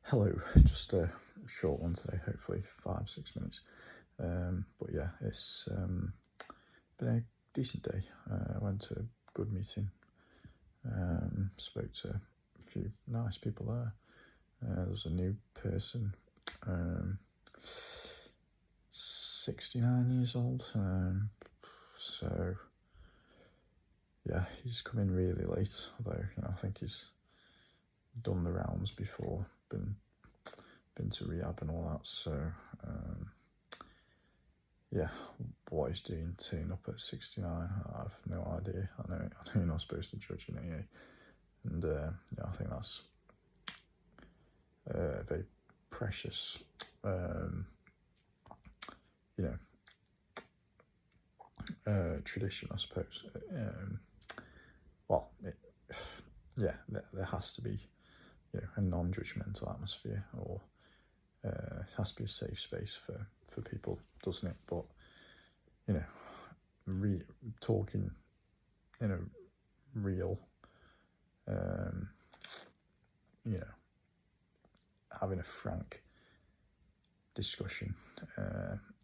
Hello, just a short one today, hopefully 5-6 minutes. But yeah, it's been a decent day. I went to a good meeting, spoke to a few nice people there. There's a new person, 69 years old, so yeah, he's come in really late, although I think he's done the rounds before, been to rehab and all that, so yeah, what he's doing turning up at 69, I have no idea. I know you're not supposed to judge an AA, and yeah, I think that's a very precious, tradition, I suppose. Well, yeah, there has to be, a non-judgmental atmosphere, or it has to be a safe space for people, doesn't it? But talking in a real, having a frank discussion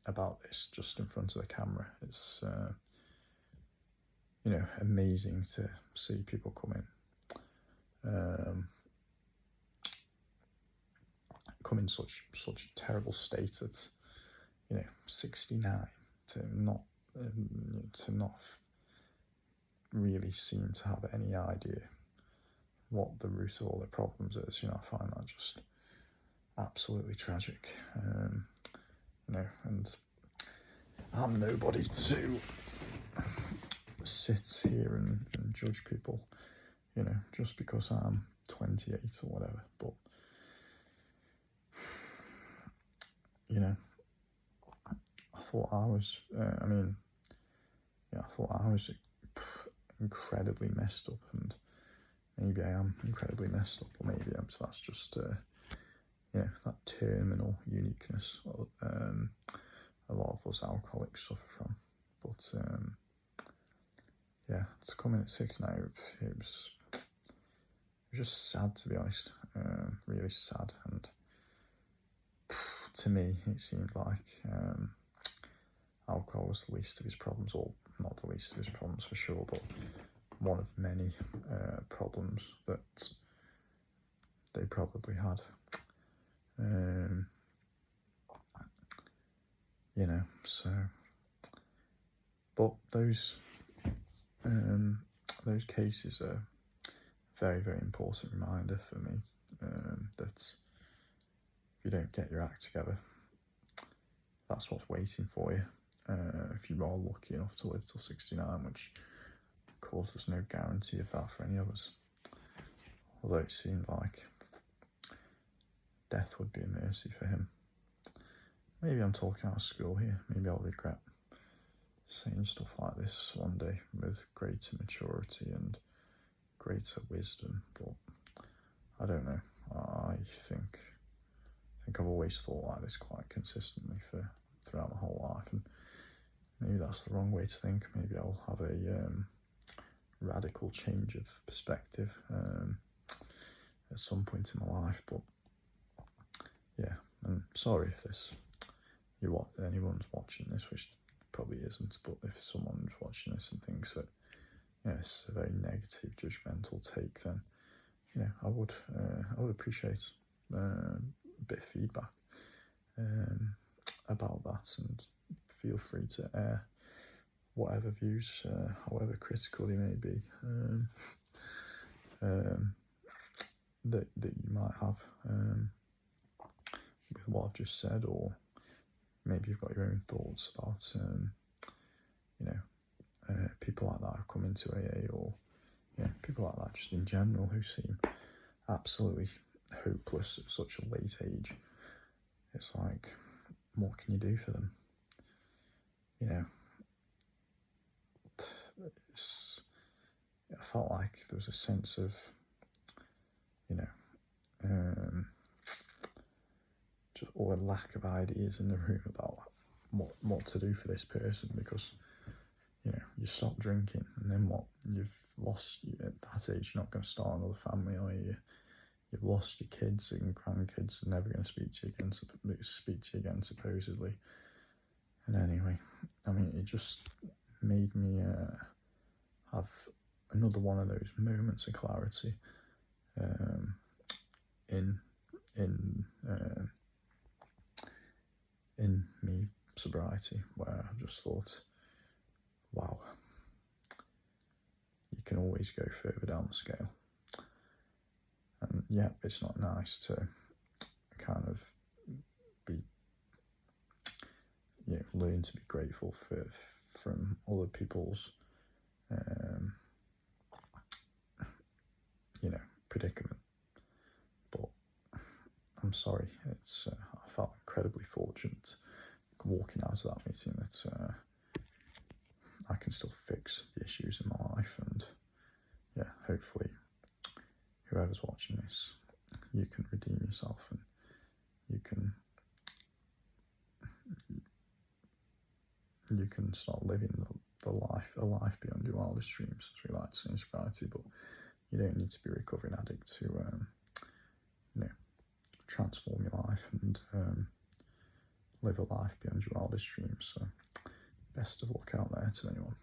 about this just in front of the camera. It's amazing to see people come in such a terrible state at 69, to not really seem to have any idea what the root of all their problems is. I find that just absolutely tragic. And I'm nobody to sit here and judge people, just because I'm 28 or whatever. But I thought I was, I thought I was incredibly messed up, and maybe I am incredibly messed up, or maybe that's just, that terminal uniqueness a lot of us alcoholics suffer from. But yeah, to come in at 6 now, it was just sad, to be honest. Really sad. And to me, it seemed like alcohol was the least of his problems, or not the least of his problems for sure, but one of many problems that they probably had. So, but those cases are a very, very important reminder for me, that if you don't get your act together, that's what's waiting for you. If you are lucky enough to live till 69, which of course there's no guarantee of that for any of us, although it seemed like death would be a mercy for him. Maybe I'm talking out of school here. Maybe I'll regret saying stuff like this one day with greater maturity and greater wisdom, but I don't know. I think I've always thought like this quite consistently throughout my whole life, and maybe that's the wrong way to think. Maybe I'll have a radical change of perspective at some point in my life. But yeah, I'm sorry if anyone's watching this, which probably isn't, but if someone's watching this and thinks that it's a very negative, judgmental take, then I would appreciate a bit of feedback about that, and feel free to air whatever views, however critical they may be, that you might have with what I've just said, or maybe you've got your own thoughts about people like that who come into AA, or people like that just in general who seem absolutely hopeless at such a late age. It's like, what can you do for them? I felt like there was a sense of or a lack of ideas in the room about what to do for this person, because you stop drinking and then what? You've lost, at that age you're not going to start another family, are you? you've lost your kids and grandkids, are never going to speak to you again, supposedly. And anyway, I mean, it just made me have another one of those moments of clarity in in uh, in me sobriety, where I just thought, wow, you can always go further down the scale. And yeah, it's not nice to kind of be, learn to be grateful from other people's, predicament. But I'm sorry, I felt incredibly fortunate walking out of that meeting that I can still fix the issues in my life, and yeah, hopefully whoever's watching this, you can redeem yourself and you can start living a life beyond your wildest dreams, as we like to say in sobriety. But you don't need to be a recovering addict to transform your life and live a life beyond your wildest dreams. So best of luck out there to anyone.